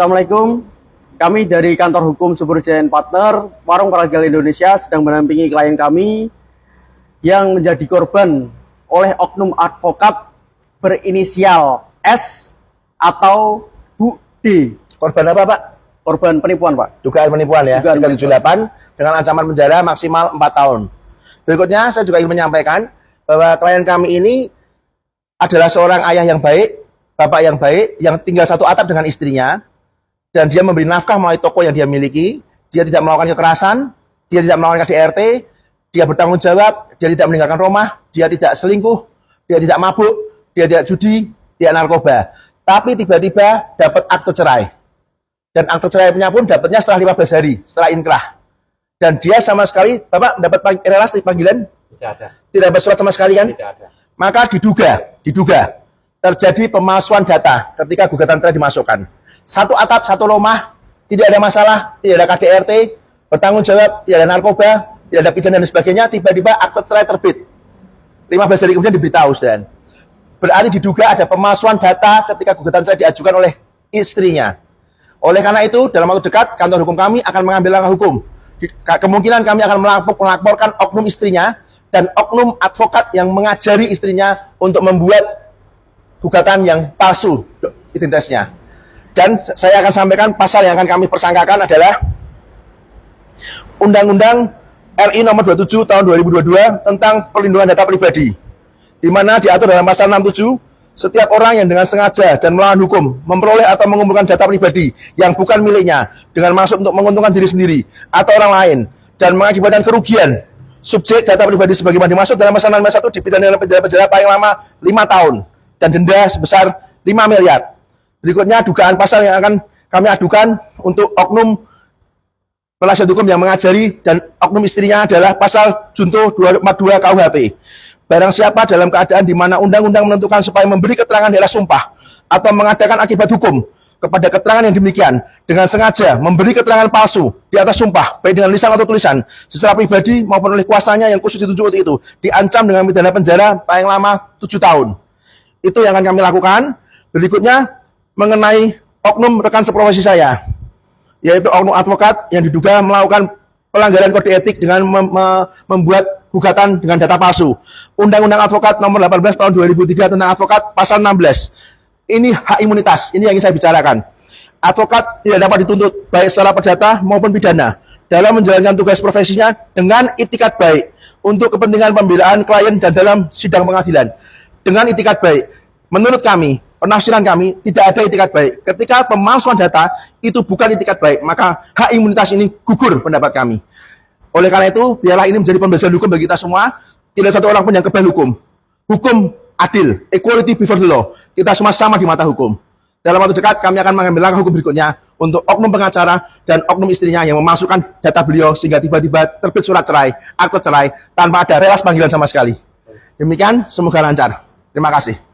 Assalamualaikum. Kami dari kantor hukum Suburjayan Partner Warung Paralegal Indonesia sedang mendampingi klien kami yang menjadi korban oleh oknum advokat berinisial S atau Bu D. Korban apa, Pak? Korban penipuan, Pak. Dugaan penipuan ya, 378 dengan ancaman penjara maksimal 4 tahun. Berikutnya saya juga ingin menyampaikan bahwa klien kami ini adalah seorang ayah yang baik, bapak yang baik, yang tinggal satu atap dengan istrinya, dan dia memberi nafkah melalui toko yang dia miliki. Dia tidak melakukan kekerasan, dia tidak melakukan KDRT, dia bertanggung jawab, dia tidak meninggalkan rumah, dia tidak selingkuh, dia tidak mabuk, dia tidak judi, tidak narkoba. Tapi tiba-tiba dapat akte cerai. Dan akte cerainya pun dapatnya setelah 15 hari, setelah inkrah. Dan dia sama sekali, Bapak dapat relasi panggilan? Tidak ada. Tidak ada surat sama sekali kan? Tidak ada. Maka diduga terjadi pemalsuan data ketika gugatan cerai dimasukkan. Satu atap, satu rumah, tidak ada masalah, tidak ada KDRT, bertanggung jawab, tidak ada narkoba, tidak ada pidana dan sebagainya, tiba-tiba akte cerai terbit. 15 hari kemudian diberitahu, dan berarti diduga ada pemalsuan data ketika gugatan cerai diajukan oleh istrinya. Oleh karena itu, dalam waktu dekat, kantor hukum kami akan mengambil langkah hukum. Kemungkinan kami akan melaporkan oknum istrinya dan oknum advokat yang mengajari istrinya untuk membuat gugatan yang palsu identitasnya. Dan saya akan sampaikan pasal yang akan kami persangkakan adalah Undang-Undang RI nomor 27 tahun 2022 tentang perlindungan data pribadi, di mana diatur dalam pasal 67, setiap orang yang dengan sengaja dan melawan hukum memperoleh atau mengumpulkan data pribadi yang bukan miliknya dengan maksud untuk menguntungkan diri sendiri atau orang lain dan mengakibatkan kerugian subjek data pribadi sebagaimana dimaksud dalam pasal 61 dipidana dengan penjara paling lama 5 tahun dan denda sebesar 5 miliar. Berikutnya dugaan pasal yang akan kami adukan untuk oknum penasihat hukum yang mengajari dan oknum istrinya adalah pasal junto 242 KUHP. Barang siapa dalam keadaan di mana undang-undang menentukan supaya memberi keterangan adalah sumpah atau mengadakan akibat hukum kepada keterangan yang demikian dengan sengaja memberi keterangan palsu di atas sumpah, baik dengan lisan atau tulisan, secara pribadi maupun oleh kuasanya yang khusus ditunjuk untuk itu, diancam dengan pidana penjara paling lama 7 tahun. Itu yang akan kami lakukan. Berikutnya mengenai oknum rekan seprofesi saya, yaitu oknum advokat yang diduga melakukan pelanggaran kode etik dengan membuat gugatan dengan data palsu. Undang-Undang Advokat nomor 18 tahun 2003 tentang advokat pasal 16. Ini hak imunitas, ini yang ingin saya bicarakan. Advokat tidak dapat dituntut baik secara perdata maupun pidana dalam menjalankan tugas profesinya dengan itikat baik untuk kepentingan pembelaan klien dan dalam sidang pengadilan. Dengan itikat baik, menurut kami, penafsiran kami, tidak ada itikat baik. Ketika pemalsuan data itu bukan itikat baik, maka hak imunitas ini gugur pendapat kami. Oleh karena itu, biarlah ini menjadi pembelajaran hukum bagi kita semua. Tidak satu orang pun yang kebal hukum. Hukum adil, equality before the law. Kita semua sama di mata hukum. Dalam waktu dekat, kami akan mengambil langkah hukum berikutnya untuk oknum pengacara dan oknum istrinya yang memasukkan data beliau sehingga tiba-tiba terbit surat cerai, akte cerai, tanpa ada relas panggilan sama sekali. Demikian, semoga lancar. Terima kasih.